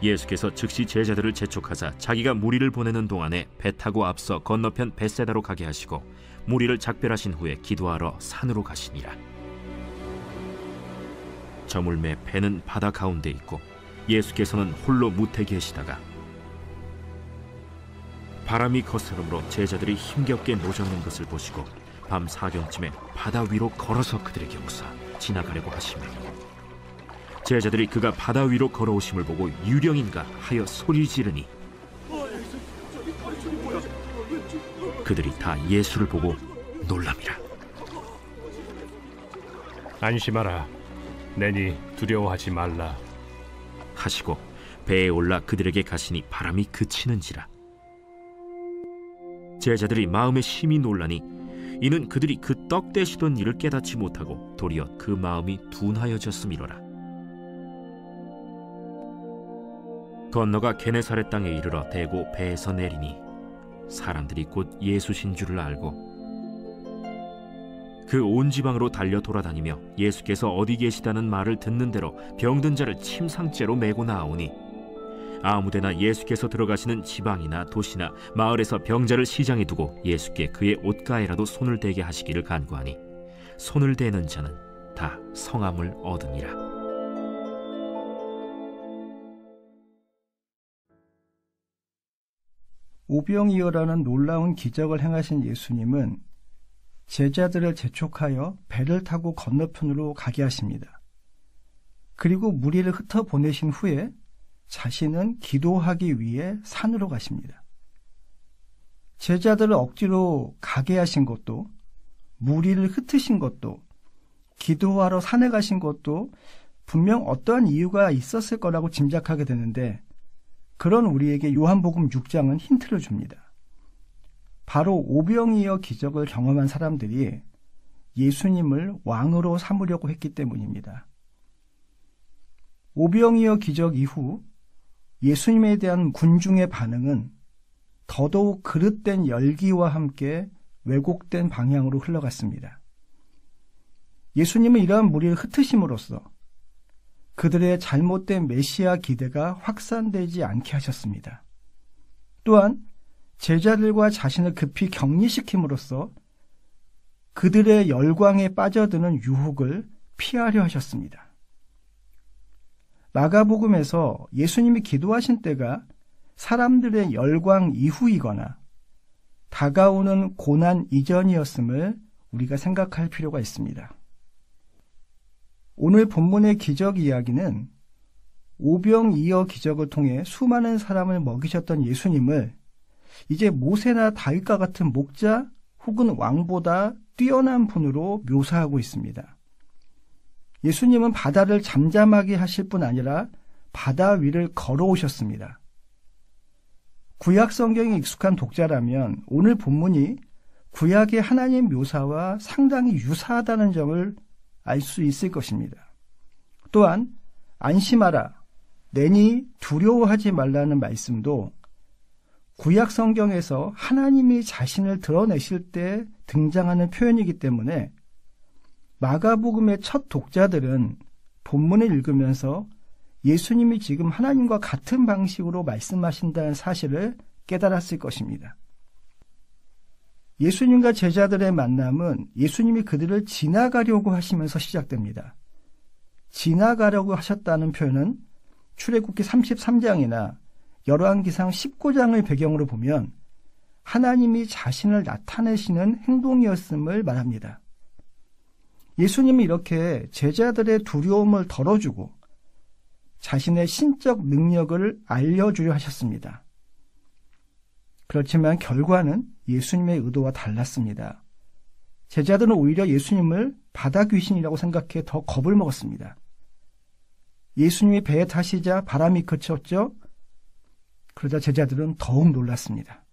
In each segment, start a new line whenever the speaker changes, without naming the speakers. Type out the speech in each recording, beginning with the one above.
예수께서 즉시 제자들을 재촉하사 자기가 무리를 보내는 동안에 배 타고 앞서 건너편 벳세다로 가게 하시고 무리를 작별하신 후에 기도하러 산으로 가시니라. 저물매 배는 바다 가운데 있고 예수께서는 홀로 무태 계시다가 바람이 거스름으로 제자들이 힘겹게 노젓는 것을 보시고 밤 사경쯤에 바다 위로 걸어서 그들에게 오사 지나가려고 하시며 제자들이 그가 바다 위로 걸어오심을 보고 유령인가 하여 소리 지르니 그들이 다 예수를 보고 놀랍니다.
안심하라, 내니 두려워하지 말라
하시고 배에 올라 그들에게 가시니 바람이 그치는지라. 제자들이 마음에 심히 놀라니 이는 그들이 그 떡 떼시던 일을 깨닫지 못하고 도리어 그 마음이 둔하여졌음이로라. 건너가 게네사렛 땅에 이르러 대고 배에서 내리니 사람들이 곧 예수신 줄을 알고 그 온 지방으로 달려 돌아다니며 예수께서 어디 계시다는 말을 듣는 대로 병든 자를 침상째로 메고 나오니 아무데나 예수께서 들어가시는 지방이나 도시나 마을에서 병자를 시장에 두고 예수께 그의 옷가에라도 손을 대게 하시기를 간구하니 손을 대는 자는 다 성함을 얻으니라.
오병이어라는 놀라운 기적을 행하신 예수님은 제자들을 재촉하여 배를 타고 건너편으로 가게 하십니다. 그리고 무리를 흩어 보내신 후에 자신은 기도하기 위해 산으로 가십니다. 제자들을 억지로 가게 하신 것도, 무리를 흩으신 것도, 기도하러 산에 가신 것도 분명 어떠한 이유가 있었을 거라고 짐작하게 되는데 그런 우리에게 요한복음 6장은 힌트를 줍니다. 바로 오병이어 기적을 경험한 사람들이 예수님을 왕으로 삼으려고 했기 때문입니다. 오병이어 기적 이후 예수님에 대한 군중의 반응은 더더욱 그릇된 열기와 함께 왜곡된 방향으로 흘러갔습니다. 예수님은 이러한 무리를 흩으심으로써 그들의 잘못된 메시아 기대가 확산되지 않게 하셨습니다. 또한 제자들과 자신을 급히 격리시킴으로써 그들의 열광에 빠져드는 유혹을 피하려 하셨습니다. 마가복음에서 예수님이 기도하신 때가 사람들의 열광 이후이거나 다가오는 고난 이전이었음을 우리가 생각할 필요가 있습니다. 오늘 본문의 기적 이야기는 오병이어 기적을 통해 수많은 사람을 먹이셨던 예수님을 이제 모세나 다윗과 같은 목자 혹은 왕보다 뛰어난 분으로 묘사하고 있습니다. 예수님은 바다를 잠잠하게 하실 뿐 아니라 바다 위를 걸어오셨습니다. 구약 성경에 익숙한 독자라면 오늘 본문이 구약의 하나님 묘사와 상당히 유사하다는 점을 알 수 있을 것입니다. 또한 안심하라, 내니 두려워하지 말라는 말씀도 구약 성경에서 하나님이 자신을 드러내실 때 등장하는 표현이기 때문에 마가복음의 첫 독자들은 본문을 읽으면서 예수님이 지금 하나님과 같은 방식으로 말씀하신다는 사실을 깨달았을 것입니다. 예수님과 제자들의 만남은 예수님이 그들을 지나가려고 하시면서 시작됩니다. 지나가려고 하셨다는 표현은 출애굽기 33장이나 열왕기상 19장을 배경으로 보면 하나님이 자신을 나타내시는 행동이었음을 말합니다. 예수님이 이렇게 제자들의 두려움을 덜어주고 자신의 신적 능력을 알려주려 하셨습니다. 그렇지만 결과는 예수님의 의도와 달랐습니다. 제자들은 오히려 예수님을 바다 귀신이라고 생각해 더 겁을 먹었습니다. 예수님이 배에 타시자 바람이 그쳤죠. 그러자 제자들은 더욱 놀랐습니다.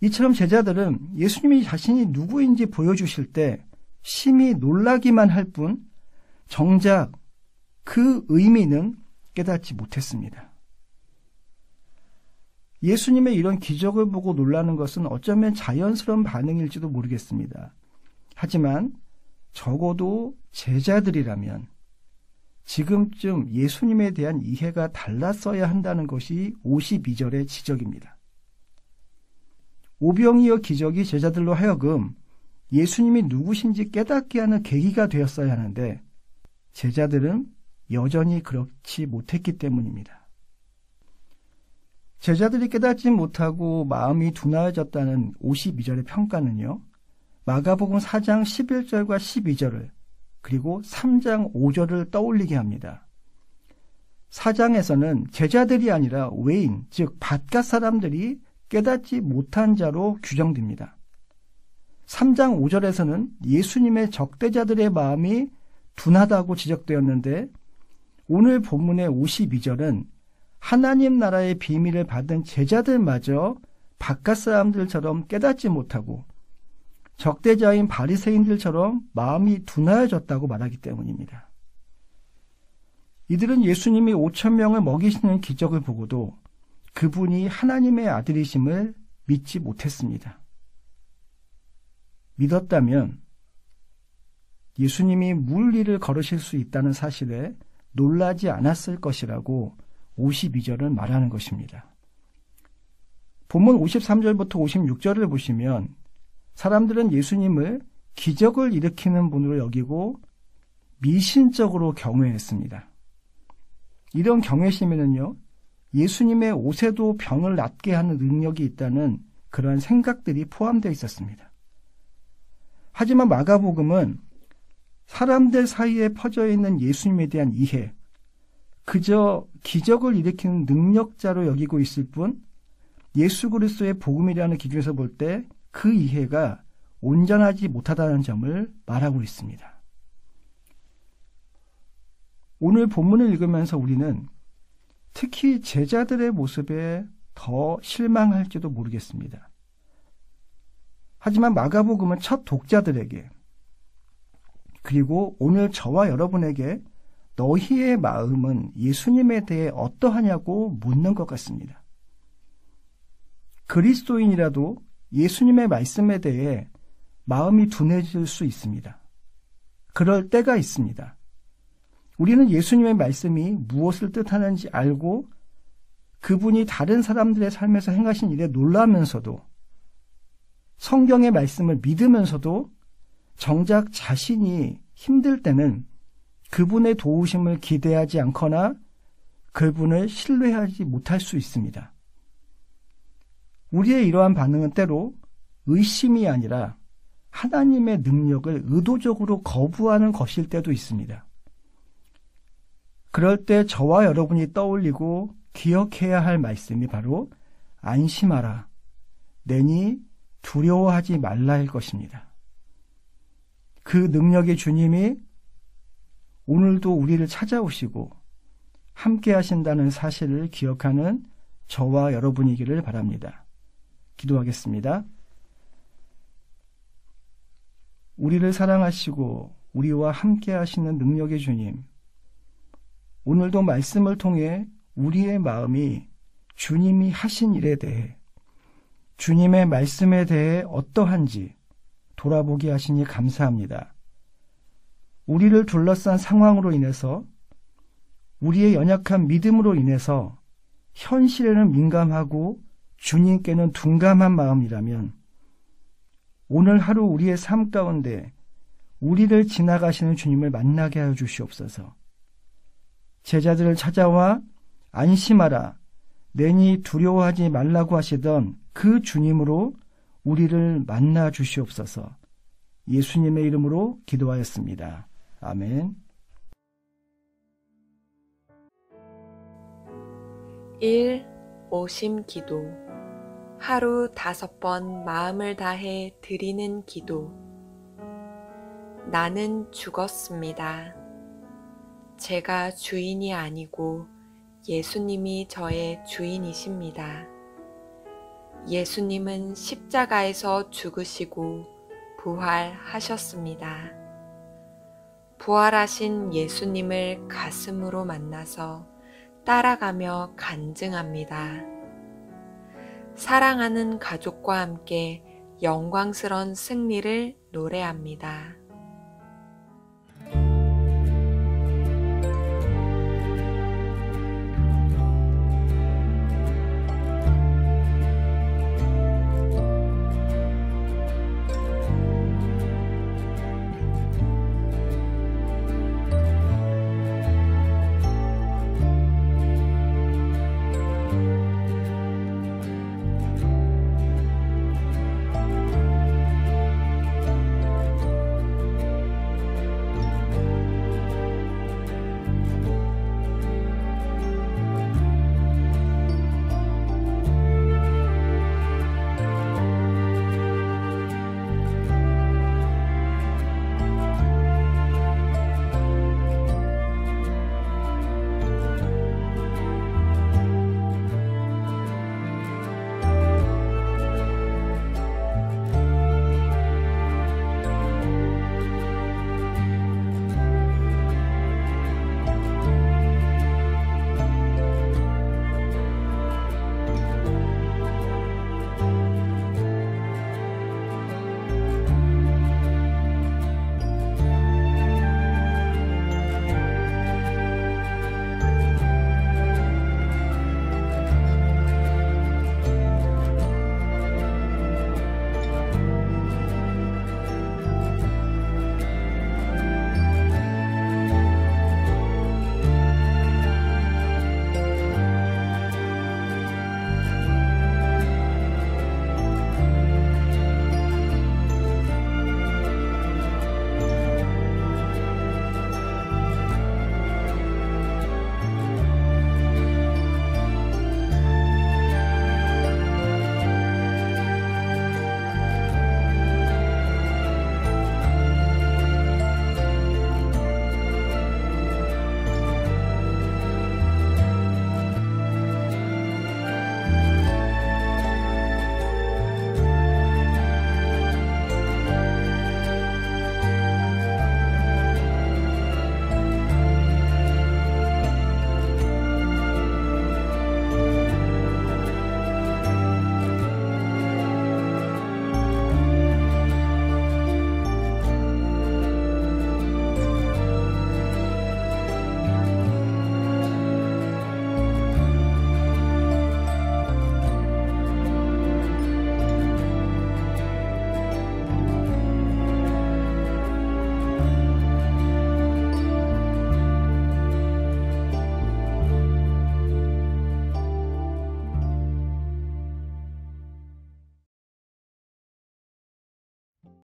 이처럼 제자들은 예수님이 자신이 누구인지 보여주실 때 심히 놀라기만 할 뿐 정작 그 의미는 깨닫지 못했습니다. 예수님의 이런 기적을 보고 놀라는 것은 어쩌면 자연스러운 반응일지도 모르겠습니다. 하지만 적어도 제자들이라면 지금쯤 예수님에 대한 이해가 달랐어야 한다는 것이 52절의 지적입니다. 오병이어 기적이 제자들로 하여금 예수님이 누구신지 깨닫게 하는 계기가 되었어야 하는데 제자들은 여전히 그렇지 못했기 때문입니다. 제자들이 깨닫지 못하고 마음이 둔하여졌다는 52절의 평가는요, 마가복음 4장 11절과 12절을 그리고 3장 5절을 떠올리게 합니다. 4장에서는 제자들이 아니라 외인, 즉 바깥 사람들이 깨닫지 못한 자로 규정됩니다. 3장 5절에서는 예수님의 적대자들의 마음이 둔하다고 지적되었는데 오늘 본문의 52절은 하나님 나라의 비밀을 받은 제자들마저 바깥 사람들처럼 깨닫지 못하고 적대자인 바리새인들처럼 마음이 둔하여졌다고 말하기 때문입니다. 이들은 예수님이 5,000명을 먹이시는 기적을 보고도 그분이 하나님의 아들이심을 믿지 못했습니다. 믿었다면 예수님이 물 위를 걸으실 수 있다는 사실에 놀라지 않았을 것이라고 52절은 말하는 것입니다. 본문 53절부터 56절을 보시면 사람들은 예수님을 기적을 일으키는 분으로 여기고 미신적으로 경외했습니다. 이런 경외심에는요, 예수님의 옷에도 병을 낫게 하는 능력이 있다는 그러한 생각들이 포함되어 있었습니다. 하지만 마가복음은 사람들 사이에 퍼져 있는 예수님에 대한 이해, 그저 기적을 일으키는 능력자로 여기고 있을 뿐 예수 그리스도의 복음이라는 기준에서 볼 때 그 이해가 온전하지 못하다는 점을 말하고 있습니다. 오늘 본문을 읽으면서 우리는 특히 제자들의 모습에 더 실망할지도 모르겠습니다. 하지만 마가복음은 첫 독자들에게 그리고 오늘 저와 여러분에게 너희의 마음은 예수님에 대해 어떠하냐고 묻는 것 같습니다. 그리스도인이라도 예수님의 말씀에 대해 마음이 둔해질 수 있습니다. 그럴 때가 있습니다. 우리는 예수님의 말씀이 무엇을 뜻하는지 알고 그분이 다른 사람들의 삶에서 행하신 일에 놀라면서도 성경의 말씀을 믿으면서도 정작 자신이 힘들 때는 그분의 도우심을 기대하지 않거나 그분을 신뢰하지 못할 수 있습니다. 우리의 이러한 반응은 때로 의심이 아니라 하나님의 능력을 의도적으로 거부하는 것일 때도 있습니다. 그럴 때 저와 여러분이 떠올리고 기억해야 할 말씀이 바로 안심하라, 내니 두려워하지 말라일 것입니다. 그 능력의 주님이 오늘도 우리를 찾아오시고 함께 하신다는 사실을 기억하는 저와 여러분이기를 바랍니다. 기도하겠습니다. 우리를 사랑하시고 우리와 함께 하시는 능력의 주님, 오늘도 말씀을 통해 우리의 마음이 주님이 하신 일에 대해, 주님의 말씀에 대해 어떠한지 돌아보게 하시니 감사합니다. 우리를 둘러싼 상황으로 인해서, 우리의 연약한 믿음으로 인해서 현실에는 민감하고 주님께는 둔감한 마음이라면 오늘 하루 우리의 삶 가운데 우리를 지나가시는 주님을 만나게 하여 주시옵소서. 제자들을 찾아와 안심하라, 내니 두려워하지 말라고 하시던 그 주님으로 우리를 만나 주시옵소서. 예수님의 이름으로 기도하였습니다. 아멘.
1. 오심 기도. 하루 5번 마음을 다해 드리는 기도. 나는 죽었습니다. 제가 주인이 아니고 예수님이 저의 주인이십니다. 예수님은 십자가에서 죽으시고 부활하셨습니다. 부활하신 예수님을 가슴으로 만나서 따라가며 간증합니다. 사랑하는 가족과 함께 영광스런 승리를 노래합니다.